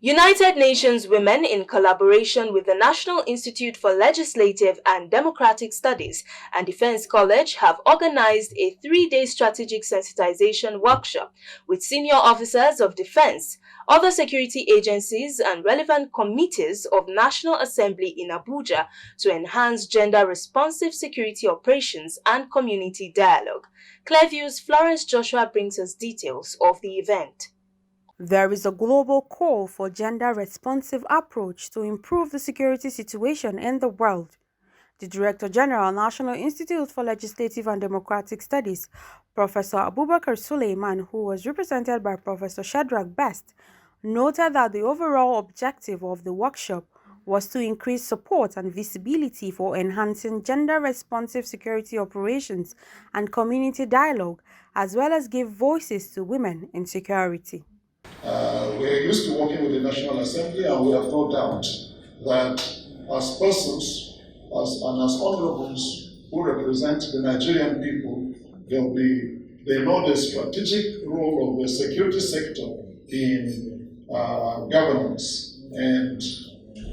United Nations Women, in collaboration with the National Institute for Legislative and Democratic Studies and Defense College, have organized a 3-day strategic sensitization workshop with senior officers of defense, other security agencies, and relevant committees of National Assembly in Abuja to enhance gender-responsive security operations and community dialogue. Clearview's Florence Joshua brings us details of the event. There is a global call for gender-responsive approach to improve the security situation in the world. The Director General, National Institute for Legislative and Democratic Studies, Professor Abubakar Suleiman, who was represented by Professor Shadrach Best, noted that the overall objective of the workshop was to increase support and visibility for enhancing gender-responsive security operations and community dialogue, as well as give voices to women in security. We're used to working with the National Assembly, and we have no doubt that as persons and as honorables who represent the Nigerian people, they know the strategic role of the security sector in governance, and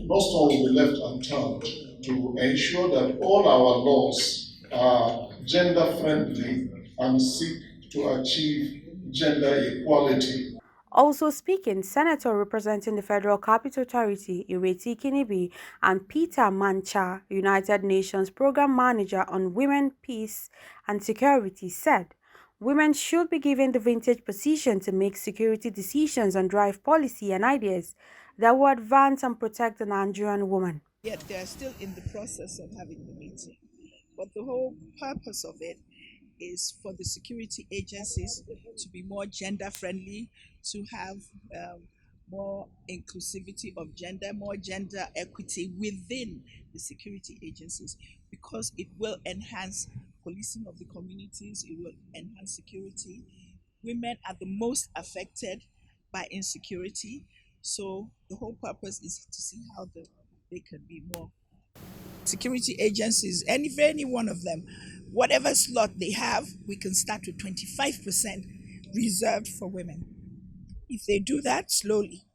no stone will be left unturned to ensure that all our laws are gender friendly and seek to achieve gender equality. Also speaking, Senator representing the Federal Capital Territory, Ireti Kinibi, and Peter Mancha, United Nations Program Manager on Women, Peace and Security, said, women should be given the vintage position to make security decisions and drive policy and ideas that will advance and protect the Nigerian woman. Yet they are still in the process of having the meeting. But the whole purpose of it is for the security agencies to be more gender friendly, to have more inclusivity of gender, more gender equity within the security agencies, because it will enhance policing of the communities, it will enhance security. Women are the most affected by insecurity, so the whole purpose is to see how they can be more. Security agencies, any one of them, whatever slot they have, we can start with 25% reserved for women. If they do that slowly,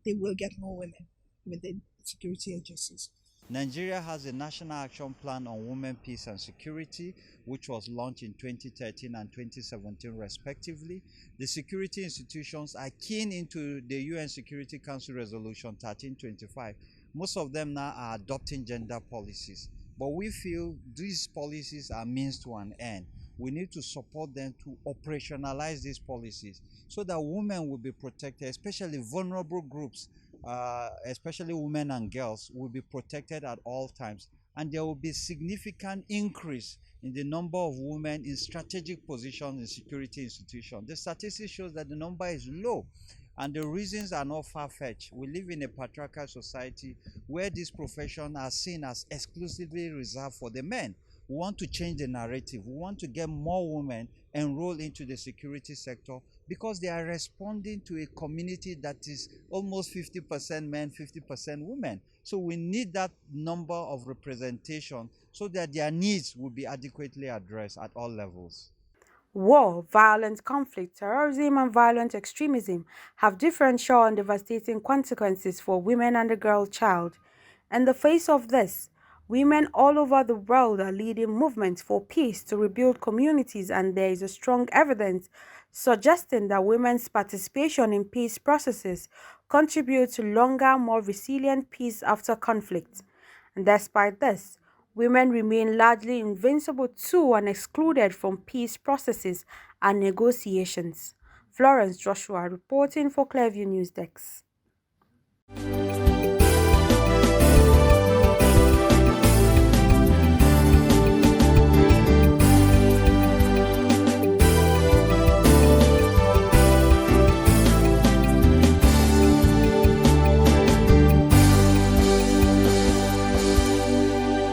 they will get more women within security agencies. Nigeria has a National Action Plan on Women, Peace and Security, which was launched in 2013 and 2017 respectively. The security institutions are keen into the UN Security Council Resolution 1325. Most of them now are adopting gender policies, but we feel these policies are means to an end. We need to support them to operationalize these policies so that women will be protected, especially vulnerable groups, especially women and girls, will be protected at all times. And there will be significant increase in the number of women in strategic positions in security institutions. The statistics shows that the number is low. And the reasons are not far-fetched. We live in a patriarchal society where this profession are seen as exclusively reserved for the men. We want to change the narrative. We want to get more women enrolled into the security sector because they are responding to a community that is almost 50% men, 50% women. So we need that number of representation so that their needs will be adequately addressed at all levels. War, violent conflict, terrorism, and violent extremism have differential and devastating consequences for women and the girl child. In the face of this, women all over the world are leading movements for peace to rebuild communities, and there is a strong evidence suggesting that women's participation in peace processes contribute to longer, more resilient peace after conflict. And despite this, women remain largely invincible to and excluded from peace processes and negotiations. Florence Joshua reporting for Clearview News Desk.